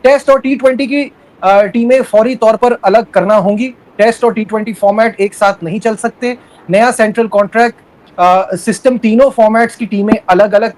Test और T20 की टीमें फौरी तौर पर अलग करना होंगी। टेस्ट और T20 फॉर्मेट एक साथ नहीं चल सकते। नया सेंट्रल कॉन्ट्रैक्ट सिस्टम तीनों फॉर्मेट्स की टीमें अलग अलग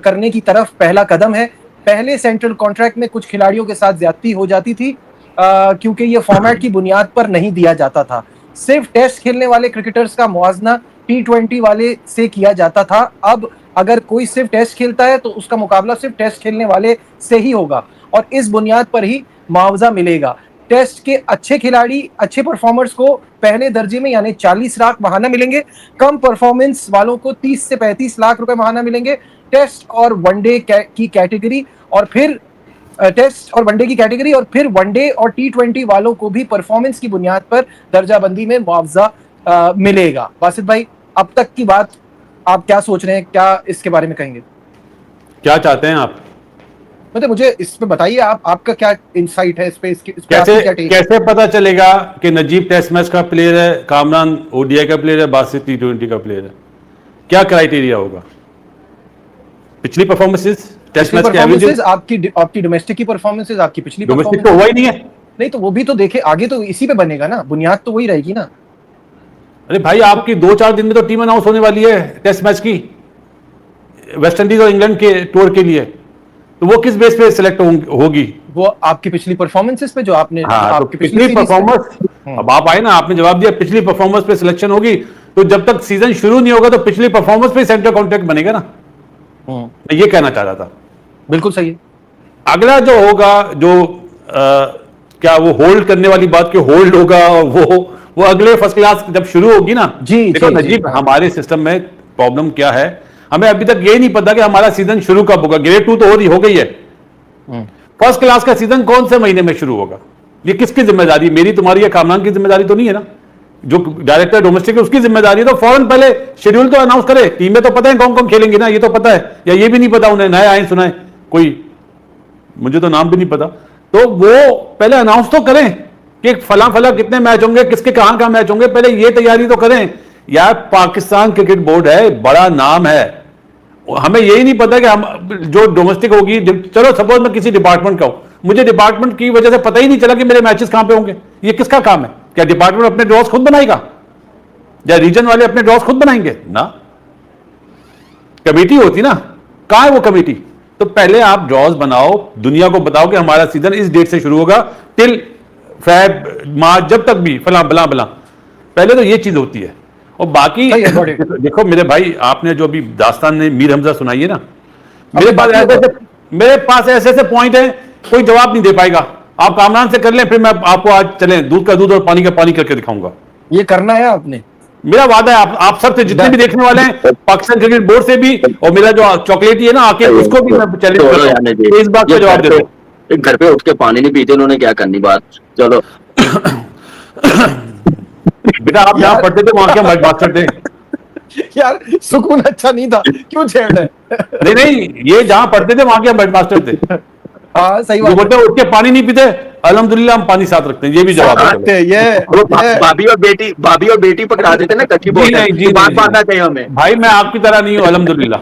करने की तरफ पहला कदम है। पहले सेंट्रल कॉन्ट्रैक्ट में कुछ खिलाड़ियों के साथ ज्यादती हो जाती थी क्योंकि ये फॉर्मेट की बुनियाद पर नहीं दिया जाता था। सिर्फ टेस्ट खेलने वाले क्रिकेटर्स का मुआवजा T20 वाले से किया जाता था। अब अगर कोई सिर्फ टेस्ट खेलता है तो उसका मुकाबला सिर्फ टेस्ट खेलने वाले से ही होगा और इस बुनियाद पर ही मुआवजा मिलेगा। टेस्ट के अच्छे खिलाड़ी, अच्छे परफॉर्मर्स को पहले दर्जे में यानी 40 लाख महाना मिलेंगे। कम परफॉर्मेंस वालों को 30 से 35 लाख रुपए महाना मिलेंगे। टेस्ट और वनडे की कैटेगरी और फिर टेस्ट और वनडे की कैटेगरी और फिर वनडे और T20 वालों को भी परफॉर्मेंस की बुनियाद पर दर्जाबंदी में मुआवजा मिलेगा। बासित भाई, अब तक की बात आप क्या सोच रहे हैं, क्या इसके बारे में कहेंगे? क्या चाहते हैं आप? मतलब मुझे इस पे बताइए, आपका क्या इंसाइट है इस पे? कैसे पता चलेगा कि नजीब टेस्ट मैच का प्लेयर है, कामरान ओडीआई का प्लेयर है, बासित T20 का प्लेयर है? क्या क्राइटेरिया होगा? पिछली परफॉर्मेंसेस, टेस्ट मैच के एवरेज, आपकी डोमेस्टिक की परफॉर्मेंसेस, आपकी पिछली डोमेस्टिक तो हुआ ही नहीं है। नहीं तो वो भी तो देखे, आगे तो इसी पे बनेगा ना, बुनियाद तो वही रहेगी ना। अरे भाई, आपकी 2-4 दिन में तो टीम अनाउंस होने वाली है टेस्ट मैच की, वेस्ट इंडीज और इंग्लैंड के टूर के लिए। तो वो किस बेस पे सिलेक्ट होगी? वो आपकी पिछली परफॉर्मेंसेस पे जो आपने आपकी पिछली परफॉर्मेंस, अब आप आए ना, आपने जवाब दिया पिछली परफॉर्मेंस पे सिलेक्शन होगी। तो जब तक सीजन शुरू नहीं होगा तो पिछली परफॉर्मेंस पे सेंट्रल कॉन्ट्रैक्ट बनेगा ना। मैं ये कहना चाह रहा था। बिल्कुल सही है। अगला जो होगा, जो क्या वो होल्ड करने वाली बात के होल्ड होगा, वो अगले फर्स्ट क्लास जब शुरू होगी ना। देखो नजीब, हमारे सिस्टम में प्रॉब्लम क्या है, हमें अभी तक ये नहीं पता कि हमारा सीजन शुरू कब होगा। ग्रेड 2 तो हो गई है, फर्स्ट क्लास का सीजन कौन से महीने में शुरू होगा? ये किसकी जिम्मेदारी? मेरी, तुम्हारी या कामरान की जिम्मेदारी तो नहीं है ना। जो डायरेक्टर डोमेस्टिक है उसकी जिम्मेदारी है। तो फौरन पहले शेड्यूल तो अनाउंस करे। टीमें तो पता है कौन कौन खेलेंगे ना, ये तो पता है, या ये भी नहीं पता उन्हें? नए आए सुनाए कोई, मुझे तो नाम भी नहीं पता। तो वो पहले अनाउंस तो करें कि फला फला कितने मैच होंगे, किसके कहां मैच होंगे, पहले ये तैयारी तो करें यार। पाकिस्तान क्रिकेट बोर्ड है, बड़ा नाम है, हमें यही नहीं पता कि हम जो डोमेस्टिक होगी, चलो सपोज मैं किसी डिपार्टमेंट का हूं, मुझे डिपार्टमेंट की वजह से पता ही नहीं चला कि मेरे मैचेस कहां पे होंगे। ये किसका काम है? क्या डिपार्टमेंट अपने ड्रॉस खुद बनाएगा या रीजन वाले अपने ड्रॉस खुद बनाएंगे? ना, कमेटी होती ना। कहां है वो कमेटी? तो पहले आप ड्रॉस बनाओ, दुनिया को बताओ कि हमारा सीजन इस डेट से शुरू होगा, टिल फेब मार्च, जब तक भी फला बला बला। पहले तो ये चीज होती है। और बाकी देखो मेरे भाई, आपने जो अभी दास्तान ने मीर हमजा सुनाई है ना, मेरे पास ऐसे पॉइंट है, कोई जवाब नहीं दे पाएगा। आप कामरान से कर लें, फिर मैं आपको आज चलें दूध का दूध और पानी का पानी करके दिखाऊंगा। ये करना है आपने, मेरा वादा है। आप सब से जितने भी देखने वाले हैं, पाकिस्तान क्रिकेट बोर्ड से भी, और मेरा जो चॉकलेटी है ना आके, उसको भी मैं चैलेंज कर रहा हूं, इस बात का जवाब दे दो। घर पे उठ के पानी नहीं पीते, उन्होंने क्या करनी बात। चलो बेटा, आप यहाँ पढ़ते थे वहां क्या मास्टर थे यार, सुकून अच्छा नहीं था, क्यों छेड़ रहे? नहीं, ये जहां पढ़ते थे वहां के हेड मास्टर थे। हाँ सही बात है। उठ के पानी नहीं पीते, अल्हम्दुलिल्लाह हम पानी साथ रखते हैं, ये भी जवाब है। ये भाभी और बेटी पकड़ा देते ना कच्ची बात बांधना चाहिए हमें। भाई मैं आपकी तरह नहीं हूँ, अल्हम्दुलिल्लाह।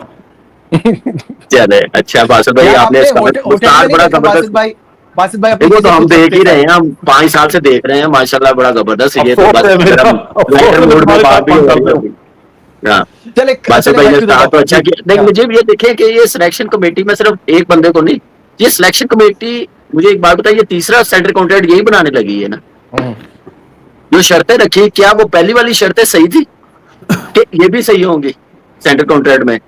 चले अच्छा बासित भाई, आपने बड़ा जबरदस्त भाई, बासित भाई देखो, तो हम देख ही रहे हैं, हम 5 साल से देख रहे हैं, माशाल्लाह बड़ा जबरदस्त। ये तो चले बासित भाई ने कहा तो अच्छा किया। नहीं, मुझे ये देखें कि ये सिलेक्शन कमेटी में सिर्फ एक बंदे को नहीं, ये सिलेक्शन कमेटी, मुझे एक बात बताइए, तीसरा सेंट्रल कॉन्ट्रैक्ट यही बनाने लगी है ना। जो शर्तें रखी, क्या वो पहली वाली शर्तें सही थी कि ये भी सही होंगी सेंट्रल कॉन्ट्रैक्ट में?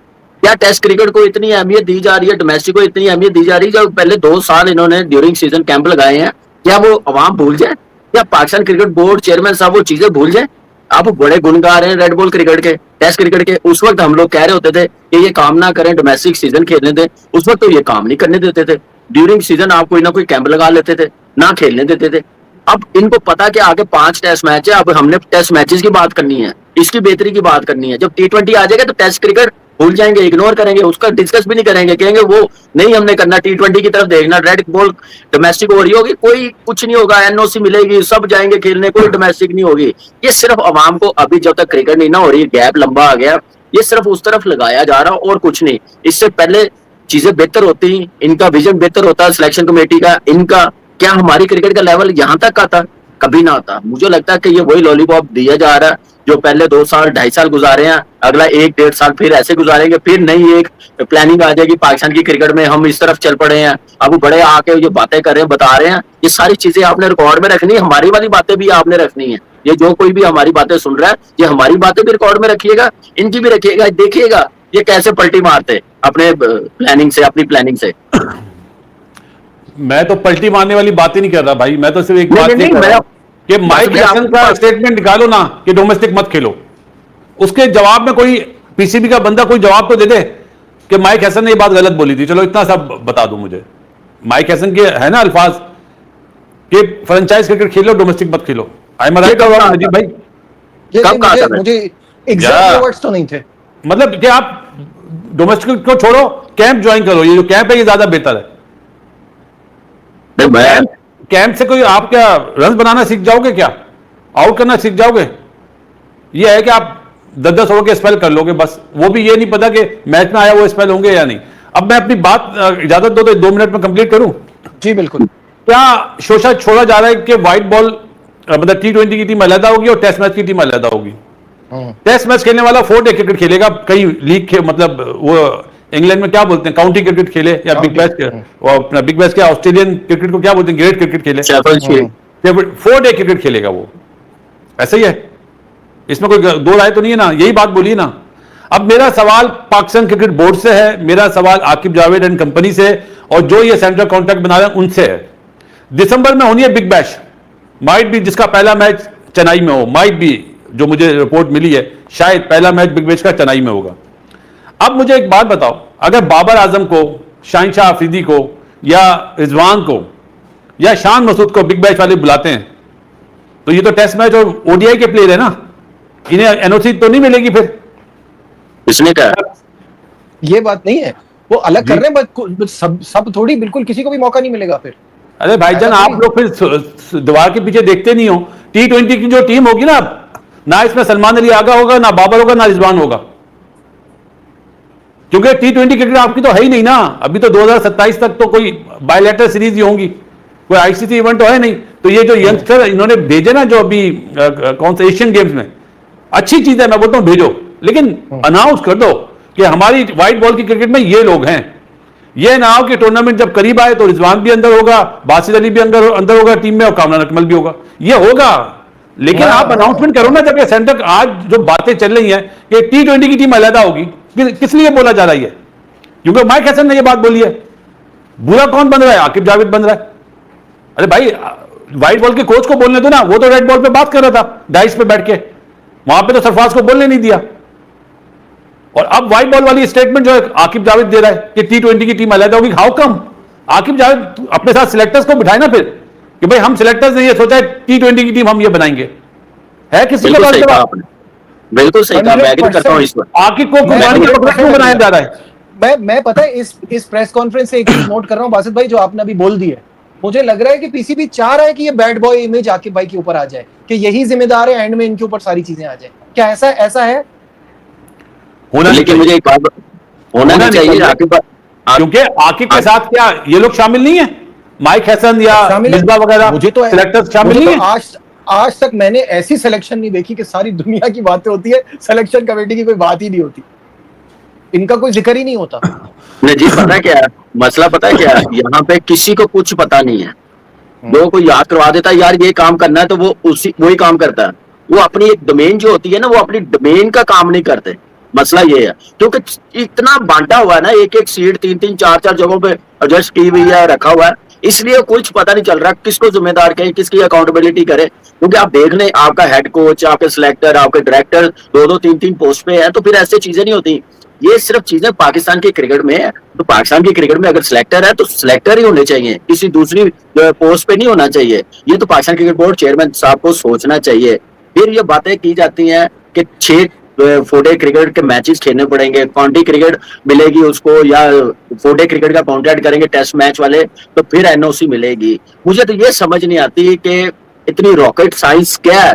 क्या टेस्ट क्रिकेट को इतनी अहमियत दी जा रही है, डोमेस्टिक को इतनी अहमियत दी जा रही है? जो पहले 2 साल इन्होंने ड्यूरिंग सीजन कैंप लगाए हैं, क्या वो अवाम भूल जाए? क्या पाकिस्तान क्रिकेट बोर्ड चेयरमैन साहब वो चीजें भूल जाए? आप बड़े गुण गा रहे हैं रेड बॉल क्रिकेट के, टेस्ट क्रिकेट के। उस वक्त हम लोग कह रहे होते थे कि ये काम ना करें, डोमेस्टिक सीजन खेलने दें। उस वक्त तो ये काम नहीं करने देते थे। ड्यूरिंग सीजन आप कोई ना कोई कैंप लगा लेते थे, ना खेलने देते थे। अब इनको पता कि आगे 5 टेस्ट मैच है, अब हमने टेस्ट मैचेस की बात करनी है, इसकी बेहतरी की बात करनी है। जब T20 आ जाएगा तो टेस्ट क्रिकेट भूल जाएंगे, इग्नोर करेंगे, उसका डिस्कस भी नहीं करेंगे, कहेंगे वो नहीं हमने करना, T20 की तरफ देखना, रेड बॉल डोमेस्टिक हो रही होगी, कोई कुछ नहीं होगा, NOC मिलेगी, सब जाएंगे खेलने, कोई डोमेस्टिक नहीं होगी। ये सिर्फ अवाम को अभी जब तक क्रिकेट नहीं ना हो रही, गैप लंबा आ गया, ये सिर्फ उस तरफ लगाया जा रहा और कुछ नहीं। इससे पहले चीजें बेहतर होती, इनका विजन बेहतर होता सिलेक्शन कमेटी का, इनका क्या हमारी क्रिकेट का लेवल यहाँ तक आता? कभी ना आता। मुझे लगता है कि ये वही लॉलीपॉप दिया जा रहा है जो पहले 2 साल 2.5 साल गुजारे हैं, अगला 1-1.5 साल फिर ऐसे गुजारेंगे, फिर नई एक प्लानिंग आ जाएगी पाकिस्तान की क्रिकेट में, हम इस तरफ चल पड़े हैं, अब बड़े आके जो बातें कर रहे हैं, बता रहे हैं, ये सारी चीजें आपने रिकॉर्ड में रखनी है, हमारी वाली बातें भी आपने रखनी है। ये जो कोई भी हमारी बातें सुन रहा है, ये हमारी बातें भी रिकॉर्ड में रखिएगा, इनकी भी रखिएगा, देखिएगा ये कैसे पलटी मारते अपने प्लानिंग से, अपनी प्लानिंग से। मैं तो पलटी मारने वाली बात ही नहीं कर रहा भाई, मैं तो सिर्फ एक बात नहीं कर रहा कि माइक हैसन का स्टेटमेंट निकालो ना कि डोमेस्टिक मत खेलो, उसके जवाब में कोई पीसीबी का बंदा कोई जवाब तो दे दे कि माइक हैसन ने ये बात गलत बोली थी। चलो इतना सब बता दूं मुझे, माइक हैसन के है ना अल्फाज कि फ्रेंचाइज क्रिकेट खेलो, डोमेस्टिक मत खेलो। आई एम राइट और रॉन्ग नजीब भाई? कब कहा था? मुझे एग्जैक्ट वर्ड्स तो नहीं थे। मतलब कि आप डोमेस्टिक को छोड़ो, कैंप ज्वाइन करो, ये जो कैंप है ये ज्यादा बेहतर है। कैंप से कोई आप क्या रन बनाना सीख जाओगे, क्या आउट करना सीख जाओगे? ये है कि आप 10-10 ओवर के स्पेल कर लोगे बस, वो भी ये नहीं पता कि मैच में आया वो स्पेल होंगे या नहीं। अब मैं अपनी बात इजाजत दो तो 2 मिनट में कंप्लीट करूं। जी बिल्कुल। क्या शोषा छोड़ा जा रहा है कि व्हाइट बॉल मतलब T20 की टीम अलग होगी और टेस्ट मैच की टीम अलग होगी? टेस्ट मैच खेलने वाला 4 डे क्रिकेट खेलेगा, कई लीग मतलब वो इंग्लैंड में क्या बोलते हैं काउंटी क्रिकेट खेले, या बिग बैश अपना बिग बैश के ऑस्ट्रेलियन क्रिकेट को क्या बोलते हैं ग्रेट क्रिकेट खेले, 4 डे क्रिकेट खेलेगा वो, ऐसा ही है, इसमें कोई दो राय तो नहीं है ना, यही बात बोली ना। अब मेरा सवाल पाकिस्तान क्रिकेट बोर्ड से है, मेरा सवाल आकिब जावेद एंड कंपनी से, और जो ये सेंट्रल कॉन्ट्रैक्ट बना रहे हैं उनसे है। दिसंबर में होनी है बिग बैश, माइट भी जिसका पहला मैच चेन्नई में हो, माइट भी जो मुझे रिपोर्ट मिली है शायद पहला मैच बिग बैश का चेन्नई में होगा। अब मुझे एक बात बताओ, अगर बाबर आजम को, शाहिनशाह अफरीदी को, या रिजवान को, या शान मसूद को बिग बैश वाले बुलाते हैं तो ये तो टेस्ट मैच और ओडीआई के प्लेयर है ना, इन्हें एनओसी तो नहीं मिलेगी फिर? इसने कहा ये बात नहीं है, वो अलग कर रहे हैं, सब थोड़ी बिल्कुल किसी को भी मौका नहीं मिलेगा फिर। अरे भाईजान आप लोग फिर दीवार के पीछे देखते नहीं हो। T20 की जो टीम होगी ना इसमें सलमान अली आगा होगा, ना बाबर होगा, ना रिजवान होगा, क्योंकि T20 क्रिकेट आपकी तो है ही नहीं ना। अभी तो 2027 तक तो कोई बायलैटरल सीरीज ही होंगी, कोई आईसीसी इवेंट तो है नहीं। तो ये जो यंगस्टर इन्होंने भेजे ना, जो अभी कौन सा एशियन गेम्स में, अच्छी चीज है, मैं बोलता हूं भेजो, लेकिन अनाउंस कर दो कि हमारी व्हाइट बॉल की क्रिकेट में ये लोग हैं। ये ना हो कि टूर्नामेंट जब करीब आए तो रिजवान भी अंदर होगा, बासित अली भी अंदर होगा टीम में, और कामरान अकमल भी होगा, ये होगा। लेकिन आप अनाउंसमेंट करो ना, जब ये सेंटर आज जो बातें चल रही हैं कि T20 की टीम अलग होगी, किस लिए बोला जा रहा है? क्योंकि माइक हैसन ने ये बात बोली है। बुरा कौन बन रहा है? आकिब जावेद बन रहा है। अरे भाई व्हाइट बॉल के कोच को बोलने दो ना, वो तो रेड बॉल पे बात कर रहा था डाइस पे बैठ के, वहां पे तो सरफराज को बोलने नहीं दिया। और अब व्हाइट बॉल वाली स्टेटमेंट जो है आकिब जावेद दे रहा है कि T20 की टीम अलग होगी। How come? आकिब जावेद अपने साथ सिलेक्टर्स को बिठाए ना फिर, कि भाई हम सिलेक्टर्स ने ये सोचा है T20 की टीम हम ये बनाएंगे। है किसी के पास जवाब? बिल्कुल सही कहा, मैं एग्री करता हूं इस पर। आकिब को क्यों बनाया जा रहा है? मैं पता है इस प्रेस कॉन्फ्रेंस से एक चीज नोट कर रहा हूं बासित भाई, जो आपने अभी बोल दी है। मुझे लग रहा है कि पीसीबी चाह रहा है कि ये बैड बॉय इमेज आकिब भाई के ऊपर आ जाए, कि यही जिम्मेदार है, एंड में इनके ऊपर सारी चीजें आ जाए। क्या ऐसा है? लेकिन मुझे एक बात होना नहीं चाहिए आकिब, क्योंकि आकिब के साथ क्या ये लोग शामिल नहीं है? माइक हैसन या मिसबा वगैरह मुझे तो सिलेक्टर्स शामिल नहीं है। आज तक मैंने ऐसी सिलेक्शन नहीं देखी कि सारी दुनिया की बातें होती है, सिलेक्शन कमेटी की कोई बात ही नहीं होती, इनका कोई जिक्र ही नहीं होता। नहीं जी, पता क्या है मसला, पता है क्या, यहाँ पे किसी को कुछ पता नहीं है। लोगों को याद करवा देता है यार ये काम करना है, तो वो वही काम करता है। वो अपनी एक डोमेन जो होती है ना, वो अपनी डोमेन का काम नहीं करते। मसला ये है क्योंकि इतना बांटा हुआ है ना, एक एक सीट 3-3 4-4 जगहों पे एडजस्ट की हुई है, रखा हुआ है, इसलिए कुछ पता नहीं चल रहा किसको जिम्मेदार करें, किसकी अकाउंटेबिलिटी करे। क्योंकि आप देख लें, आपका हेड कोच, आपके सिलेक्टर, आपके डायरेक्टर 2-2 3-3 पोस्ट पे है, तो फिर ऐसे चीजें नहीं होती। ये सिर्फ चीजें पाकिस्तान की क्रिकेट में है, तो पाकिस्तान की क्रिकेट में अगर सिलेक्टर है तो सिलेक्टर ही होने चाहिए, किसी दूसरी पोस्ट पे नहीं होना चाहिए। ये तो पाकिस्तान क्रिकेट बोर्ड चेयरमैन साहब को सोचना चाहिए। फिर ये बातें की जाती हैं कि 6 4-डे क्रिकेट के मैचेस खेलने पड़ेंगे, काउंटी क्रिकेट मिलेगी उसको, या 4-डे क्रिकेट का कॉन्ट्रैक्ट करेंगे टेस्ट मैच वाले, तो फिर एनओसी मिलेगी। मुझे तो ये समझ नहीं आती कि इतनी रॉकेट साइंस क्या है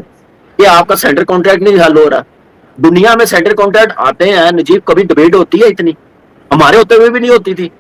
कि आपका सेंटर कॉन्ट्रैक्ट नहीं हल हो रहा। दुनिया में सेंटर कॉन्ट्रैक्ट आते हैं नजीब, कभी डिबेट होती है इतनी? हमारे होते हुए भी नहीं होती थी।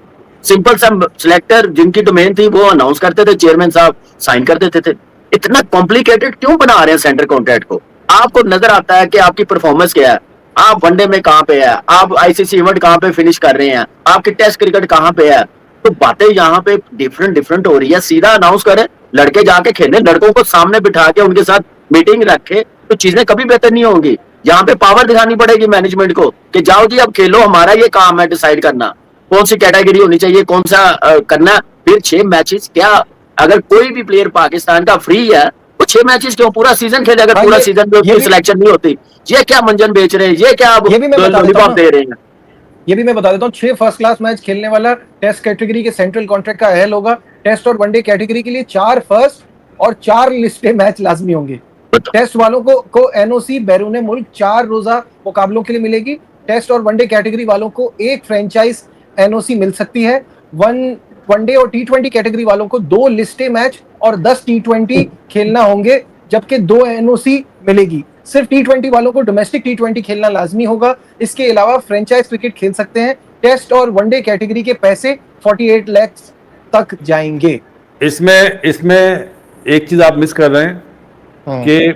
सिंपल सा सिलेक्टर जिनकी डोमेन थी वो अनाउंस करते थे, चेयरमैन साहब साइन कर देते थे। इतना कॉम्प्लिकेटेड क्यों बना रहे हैं सेंटर कॉन्ट्रैक्ट को? आपको नजर आता है कि आपकी परफॉर्मेंस क्या है, आप वनडे में कहां पे है, आप आईसीसी इवेंट कहां पे फिनिश कर रहे हैं, आपकी टेस्ट क्रिकेट कहां पे है। तो बातें यहाँ पे डिफरेंट हो रही है। सीधा अनाउंस करें, लड़के जाके खेलें, लड़कों को सामने बिठा के उनके साथ मीटिंग रखे, तो चीजें कभी बेहतर नहीं होंगी। यहाँ पे पावर दिखानी पड़ेगी मैनेजमेंट को कि जाओ जी अब खेलो, हमारा ये काम है डिसाइड करना कौन सी कैटेगरी होनी चाहिए, कौन सा करना। फिर 6 मैचेस क्या, अगर कोई भी प्लेयर पाकिस्तान का फ्री है वो 6 मैचेस क्यों पूरा सीजन खेले? अगर पूरा सीजन में उसकी सिलेक्शन नहीं होती, ये क्या मंजन बेच रहे हैं, ये क्या लॉलीपॉप दे रहे हैं? ये भी मैं बता देता हूँ, 6 फर्स्ट क्लास मैच खेलने वाला टेस्ट कैटेगरी के सेंट्रल कॉन्ट्रैक्ट का अहल होगा। टेस्ट और वनडे कैटेगरी के लिए 4 फर्स्ट और 4 लिस्टेड मैच लाजमी होंगे। टेस्ट वालों को एनओसी बैरून मुल्क 4 रोजा मुकाबलों के लिए मिलेगी। टेस्ट और वनडे कैटेगरी वालों को 1 फ्रेंचाइज एनओसी मिल सकती है। वनडे और टी20 कैटेगरी वालों को 2 लिस्टेड मैच और 10 टी20 खेलना होंगे, जबकि 2 एनओसी मिलेगी। सिर्फ टी20 वालों को डोमेस्टिक टी20 खेलना लाजमी होगा। इसके अलावा फ्रेंचाइज क्रिकेट खेल सकते हैं। टेस्ट और वनडे कैटेगरी के पैसे 48 लाख तक जाएंगे। इसमें एक चीज आप मिस कर रहे हैं कि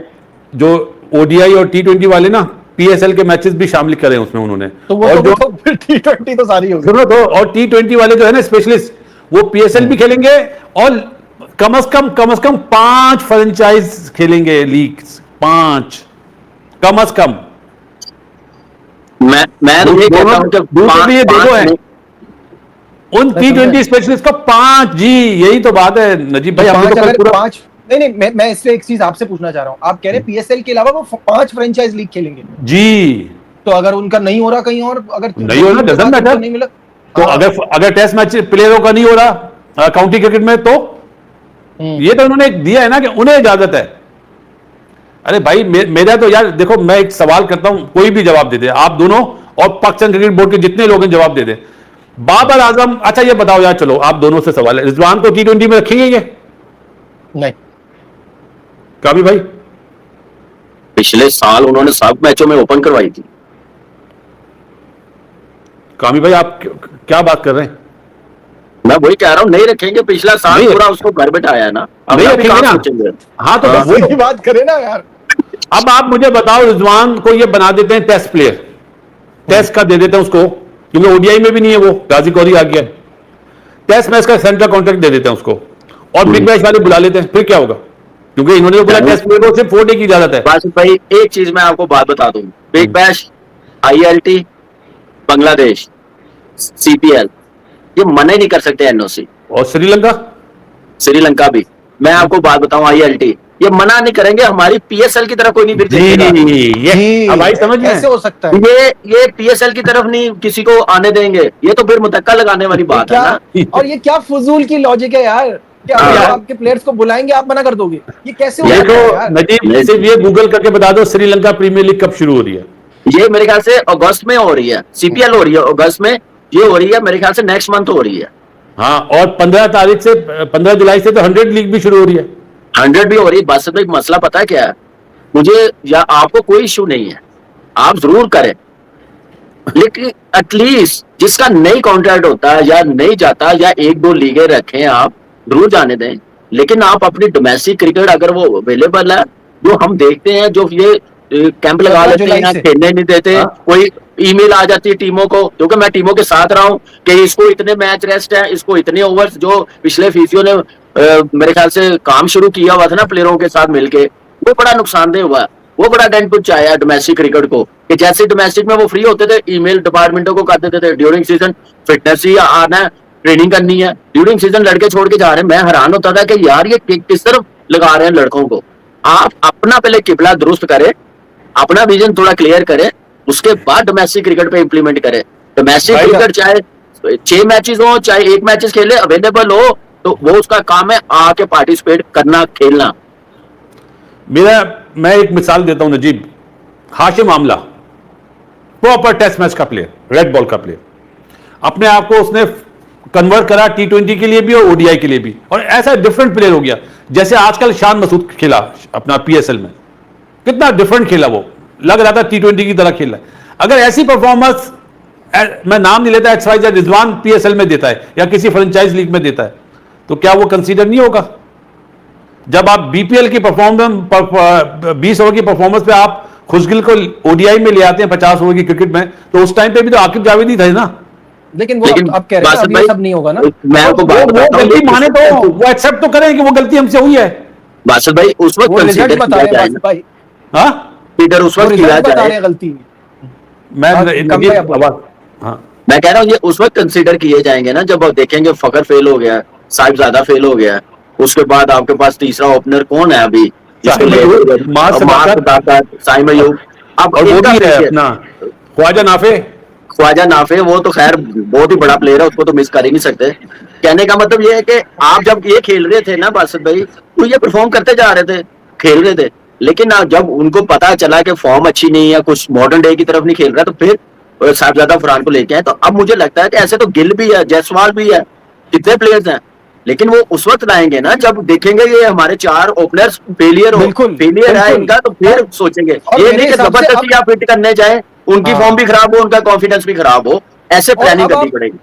जो ओडीआई और टी20 वाले ना पीएसएल के मैचेस भी शामिल करें उसमें उन्होंने, तो वो और तो टी20 तो सारी होगी। तो और टी20 वाले जो है ना स्पेशलिस्ट, वो पीएसएल भी खेलेंगे और कम से कम 5 फ्रेंचाइज खेलेंगे लीग, 5 कम से कम। मैं तो ये कहता हूं कि ये देखो है उन टी20 स्पेशलिस्ट का 5 जी, यही तो बात है नजीब भाई। हमने तो पूरा 5 नहीं, मैं इससे एक चीज आपसे पूछना चाह रहा हूं। आप कह रहे हैं पीएसएल के अलावा वो 5 फ्रेंचाइज लीग खेलेंगे जी, तो अगर उनका नहीं हो रहा कहीं और, अगर नहीं हो रहा डजंट मैटर, नहीं मिला तो अगर टेस्ट मैच प्लेयरों का नहीं हो रहा काउंटी क्रिकेट में, तो ये तो उन्होंने दिया है ना कि उन्हें इजाजत है। अरे भाई मेरा तो यार देखो, मैं एक सवाल करता हूं, कोई भी जवाब दे दे, आप दोनों और पाकिस्तान क्रिकेट बोर्ड के जितने लोग हैं जवाब दे दे। बाबर आजम, अच्छा ये बताओ यार, चलो आप दोनों से सवाल है, रिजवान को टी20 में रखेंगे ये? नहीं। काबी भाई? पिछले साल उन्होंने 7 मैचों में ओपन करवाई थी। कामी भाई आप क्या बात कर रहे हैं? मैं वही कह रहा हूं, नहीं रखेंगे। पिछला साल पूरा उसको घर बैठाया है ना, अब नहीं रखेंगे ना। हाँ तो वही बात करें ना यार। अब आप मुझे बताओ, रिजवान को ये बना देते हैं टेस्ट प्लेयर, टेस्ट का दे देते हैं उसको, क्योंकि ओडीआई में भी नहीं है वो, गाजी कौरी आ गया, टेस्ट मैच का सेंट्रल कॉन्ट्रैक्ट दे देते हैं उसको, और बिग बैश वाले बुला लेते हैं, फिर क्या होगा? क्योंकि इन्होंने तो बोला टेस्ट प्लेयर को सिर्फ 4 डे की इजाजत है। बासित भाई एक चीज मैं आपको बात बता दूं, big bash, ILT, Bangladesh, CPL, ये मना ही नहीं कर सकते एनओसी। और श्रीलंका भी, मैं आपको बात बताऊं, आईएलटी ये मना नहीं करेंगे, हमारी पीएसएल की तरफ कोई नहीं फिर भाई समझ में कैसे हो सकता है? ये पीएसएल की तरफ नहीं किसी को आने देंगे, ये तो फिर मुतक्का लगाने वाली बात है ना। और ये क्या फजूल की लॉजिक है यार? क्या आपके प्लेयर्स को बुलाएंगे, आप मना कर दोगे? ये कैसे हो सकता है यार? नजीब सिर्फ ये गूगल करके बता दो, श्रीलंका प्रीमियर लीग कब शुरू हो रही है? ये मेरे ख्याल से अगस्त में हो रही है, सीपीएल हो रही है अगस्त में, ये हो रही है मेरे ख्याल से नेक्स्ट मंथ हो रही है। हाँ, और 15 जुलाई से तो 100 लीग भी शुरू हो रही है। 100 भी हो रही है। बस भाई मसला पता है क्या है, मुझे या आपको कोई इश्यू नहीं है, आप जरूर करें, लेकिन एटलीस्ट जिसका नई कॉन्ट्रैक्ट होता है या नहीं जाता, या 1-2 लीगें रखें, आप जरूर जाने दें। लेकिन आप अपनी डोमेस्टिक क्रिकेट अगर वो अवेलेबल है, जो हम देखते हैं, जो ये कैंप लगा लेते हैं, खेलने नहीं देते, कोई ईमेल आ जाती है टीमों को, क्योंकि मैं टीमों के साथ रहा हूं कि इसको इतने मैच रेस्ट है, इसको इतने ओवर्स, जो पिछले फिजियो ने मेरे ख्याल से काम शुरू किया हुआ था ना प्लेयरों के साथ मिलके, वो बड़ा नुकसानदेह हुआ, वो बड़ा डेंट पहुंचाया डोमेस्टिक क्रिकेट को। कि जैसे डोमेस्टिक में वो फ्री होते थे, ईमेल डिपार्टमेंटों को कर देते थे, ड्यूरिंग सीजन फिटनेस ही आना है, ट्रेनिंग करनी है, ड्यूरिंग सीजन लड़के छोड़ के जा रहे हैं। मैं हैरान होता था कि यार ये किस तरफ लगा रहे हैं लड़कों को। आप अपना पहले किबला दुरुस्त करें, अपना विजन थोड़ा क्लियर करें, उसके बाद डोमेस्टिक क्रिकेट पे इंप्लीमेंट करें। डोमेस्टिक क्रिकेट चाहे 6 मैचेस हो, चाहे 1 मैचेस खेले, अवेलेबल हो, तो वो उसका काम है आके पार्टिसिपेट करना, खेलना। मैं एक मिसाल देता हूं Najib, Hashim Amla proper test match का प्लेयर, रेड बॉल का प्लेयर, अपने आप को उसने कन्वर्ट करा टी20 के लिए भी और ओडीआई के लिए भी, और ऐसा डिफरेंट प्लेयर हो गया। जैसे आजकल शान मसूद खेला अपना पीएसएल में, कितना डिफरेंट खेला, वो लग रहा था टी20 की तरह खेल रहा है। अगर ऐसी परफॉर्मेंस मैं नाम नहीं लेता, XYZ रिजवान PSL में देता है या किसी फ्रेंचाइज लीग में देता है, तो क्या वो कंसीडर नहीं होगा? जब आप BPL की परफॉर्मेंस 20 ओवर की परफॉर्मेंस पे आप खुशगिल को ODI में ले आते हैं 50 ओवर की क्रिकेट में, तो उस टाइम पे भी तो आकिब जावेदी थे ना। लेकिन वो आप कह रहे हैं अब ये सब नहीं होगा ना। मैं आपको बात बताता हूं, गलती माने तो वो एक्सेप्ट तो करें कि वो गलती हमसे हुई है। बादशाह भाई उस वक्त कंसीडर किया जाए ना, हाँ पीटर उस वक्त किया जाए, गलती मैं हाँ मैं कह रहा हूँ ये उस वक्त कंसीडर किए जाएंगे ना जब आप देखेंगे फखर फेल हो गया, साहिबजादा फेल हो गया, उसके बाद आपके पास तीसरा ओपनर कौन है अभी, साइम अयूब, अब अपना ख्वाजा नाफे, वो तो खैर बहुत ही बड़ा प्लेयर है, उसको तो मिस कर ही नहीं सकते। कहने का मतलब ये है कि आप जब ये खेल रहे थे ना बासित भाई, तो ये परफॉर्म करते जा रहे थे, खेल रहे थे, लेकिन जब उनको पता चला कि फॉर्म अच्छी नहीं है, कुछ मॉडर्न डे की तरफ नहीं खेल रहा, तो फिर साहिबजादा फरहान को लेके आए। तो अब मुझे लगता है कि ऐसे तो गिल भी है, जायसवाल भी है, कितने प्लेयर्स हैं, लेकिन वो उस वक्त लाएंगे ना जब देखेंगे ये हमारे 4 ओपनर्स फेलियर है इनका, तो फिर सोचेंगे। ये नहीं कि जबरदस्ती आप फिट करने जाए, उनकी फॉर्म भी खराब हो, उनका कॉन्फिडेंस भी खराब हो, ऐसे प्लानिंग करनी पड़ेगी।